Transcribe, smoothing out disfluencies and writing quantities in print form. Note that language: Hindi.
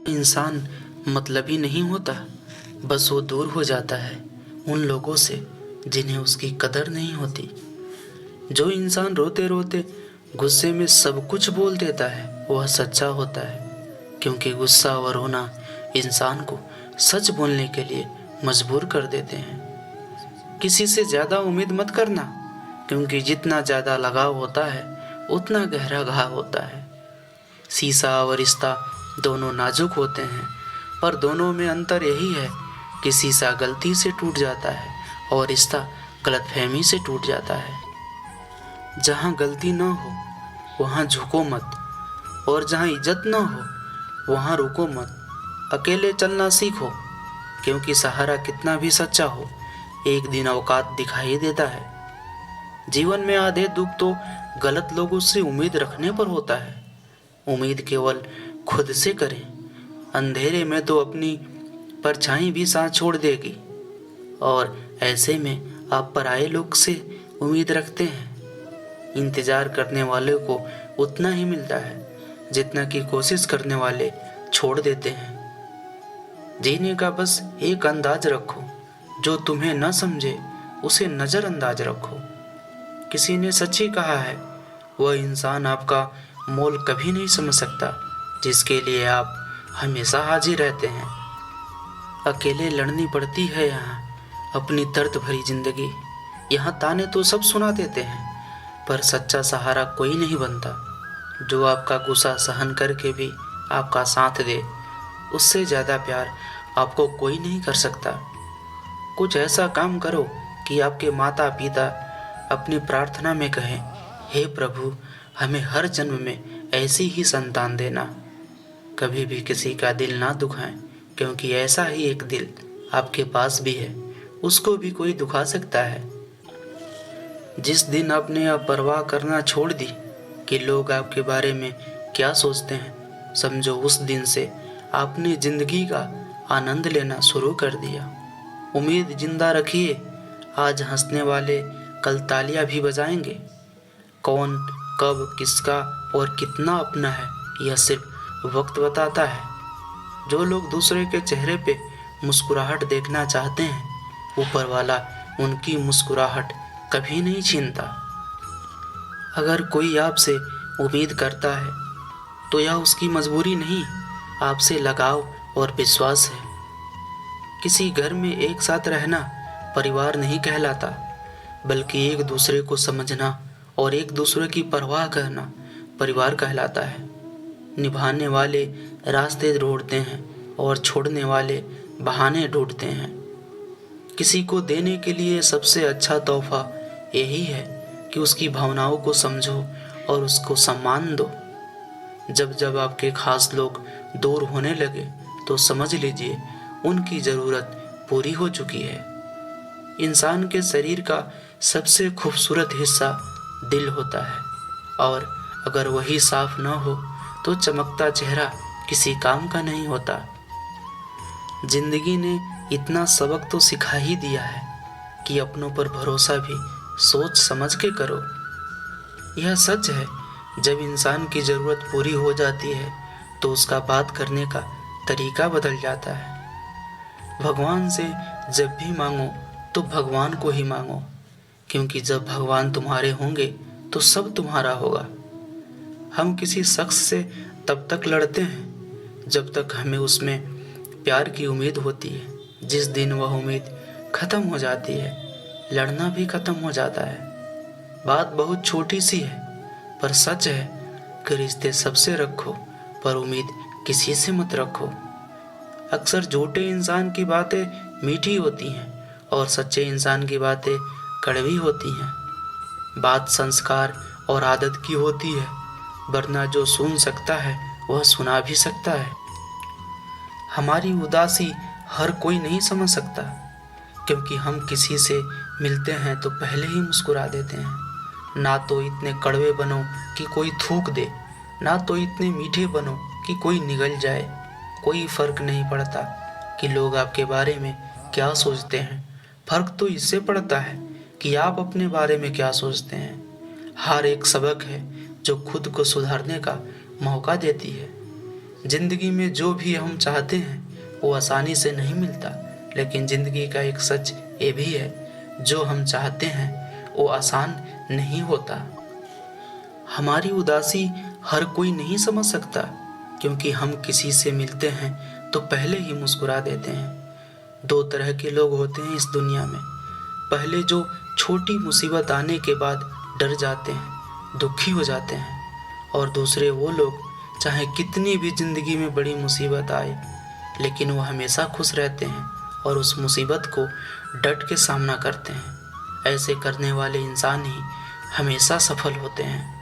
इंसान मतलबी नहीं होता, बस वो दूर हो जाता है उन लोगों से जिन्हें उसकी कदर नहीं होती। जो इंसान रोते रोते गुस्से में सब कुछ बोल देता है वह सच्चा होता है, क्योंकि गुस्सा और रोना इंसान को सच बोलने के लिए मजबूर कर देते हैं। किसी से ज़्यादा उम्मीद मत करना, क्योंकि जितना ज़्यादा लगाव होता है उतना गहरा घाव होता है। शीशा और रिश्ता दोनों नाजुक होते हैं, पर दोनों में अंतर यही है कि शीशा गलती से टूट जाता है और रिश्ता गलतफहमी से टूट जाता है। जहाँ गलती न हो वहाँ झुको मत, और जहाँ इज्जत न हो वहाँ रुको मत। अकेले चलना सीखो, क्योंकि सहारा कितना भी सच्चा हो एक दिन औकात दिखाई देता है। जीवन में आधे दुख तो गलत लोगों से उम्मीद रखने पर होता है। उम्मीद केवल खुद से करें, अंधेरे में तो अपनी परछाई भी साथ छोड़ देगी, और ऐसे में आप पराये लोग से उम्मीद रखते हैं। इंतजार करने वाले को उतना ही मिलता है जितना कि कोशिश करने वाले छोड़ देते हैं। जीने का बस एक अंदाज रखो, जो तुम्हें न समझे उसे नज़रअंदाज रखो। किसी ने सच ही कहा है, वह इंसान आपका मोल कभी नहीं समझ सकता जिसके लिए आप हमेशा हाजिर रहते हैं। अकेले लड़नी पड़ती है यहाँ अपनी दर्द भरी जिंदगी। यहाँ ताने तो सब सुना देते हैं, पर सच्चा सहारा कोई नहीं बनता। जो आपका गुस्सा सहन करके भी आपका साथ दे, उससे ज़्यादा प्यार आपको कोई नहीं कर सकता। कुछ ऐसा काम करो कि आपके माता पिता अपनी प्रार्थना में कहें, हे प्रभु, हमें हर जन्म में ऐसी ही संतान देना। कभी भी किसी का दिल ना दुखाएं, क्योंकि ऐसा ही एक दिल आपके पास भी है, उसको भी कोई दुखा सकता है। जिस दिन आपने अब परवाह करना छोड़ दी कि लोग आपके बारे में क्या सोचते हैं, समझो उस दिन से आपने जिंदगी का आनंद लेना शुरू कर दिया। उम्मीद जिंदा रखिए, आज हंसने वाले कल तालियां भी बजाएंगे। कौन कब किसका और कितना अपना है यह सिर्फ वक्त बताता है। जो लोग दूसरे के चेहरे पे मुस्कुराहट देखना चाहते हैं, ऊपर वाला उनकी मुस्कुराहट कभी नहीं छीनता। अगर कोई आपसे उम्मीद करता है तो यह उसकी मजबूरी नहीं, आपसे लगाव और विश्वास है। किसी घर में एक साथ रहना परिवार नहीं कहलाता, बल्कि एक दूसरे को समझना और एक दूसरे की परवाह करना परिवार कहलाता है। निभाने वाले रास्ते ढूंढते हैं और छोड़ने वाले बहाने ढूंढते हैं। किसी को देने के लिए सबसे अच्छा तोहफा यही है कि उसकी भावनाओं को समझो और उसको सम्मान दो। जब जब आपके खास लोग दूर होने लगे तो समझ लीजिए उनकी ज़रूरत पूरी हो चुकी है। इंसान के शरीर का सबसे खूबसूरत हिस्सा दिल होता है, और अगर वही साफ न हो तो चमकता चेहरा किसी काम का नहीं होता। जिंदगी ने इतना सबक तो सिखा ही दिया है कि अपनों पर भरोसा भी सोच समझ के करो। यह सच है, जब इंसान की ज़रूरत पूरी हो जाती है तो उसका बात करने का तरीका बदल जाता है। भगवान से जब भी मांगो तो भगवान को ही मांगो, क्योंकि जब भगवान तुम्हारे होंगे तो सब तुम्हारा होगा। हम किसी शख्स से तब तक लड़ते हैं जब तक हमें उसमें प्यार की उम्मीद होती है। जिस दिन वह उम्मीद खत्म हो जाती है, लड़ना भी खत्म हो जाता है। बात बहुत छोटी सी है, पर सच है कि रिश्ते सबसे रखो, पर उम्मीद किसी से मत रखो। अक्सर झूठे इंसान की बातें मीठी होती हैं और सच्चे इंसान की बातें कड़वी होती हैं। बात संस्कार और आदत की होती है, वरना जो सुन सकता है वह सुना भी सकता है। हमारी उदासी हर कोई नहीं समझ सकता, क्योंकि हम किसी से मिलते हैं तो पहले ही मुस्कुरा देते हैं। ना तो इतने कड़वे बनो कि कोई थूक दे, ना तो इतने मीठे बनो कि कोई निगल जाए। कोई फर्क नहीं पड़ता कि लोग आपके बारे में क्या सोचते हैं, फर्क तो इससे पड़ता है कि आप अपने बारे में क्या सोचते हैं। हार एक सबक है जो खुद को सुधारने का मौका देती है। ज़िंदगी में जो भी हम चाहते हैं वो आसानी से नहीं मिलता, लेकिन ज़िंदगी का एक सच ये भी है, जो हम चाहते हैं वो आसान नहीं होता। हमारी उदासी हर कोई नहीं समझ सकता, क्योंकि हम किसी से मिलते हैं तो पहले ही मुस्कुरा देते हैं। दो तरह के लोग होते हैं इस दुनिया में, पहले जो छोटी मुसीबत आने के बाद डर जाते हैं, दुखी हो जाते हैं, और दूसरे वो लोग चाहे कितनी भी ज़िंदगी में बड़ी मुसीबत आए लेकिन वो हमेशा खुश रहते हैं और उस मुसीबत को डट के सामना करते हैं। ऐसे करने वाले इंसान ही हमेशा सफल होते हैं।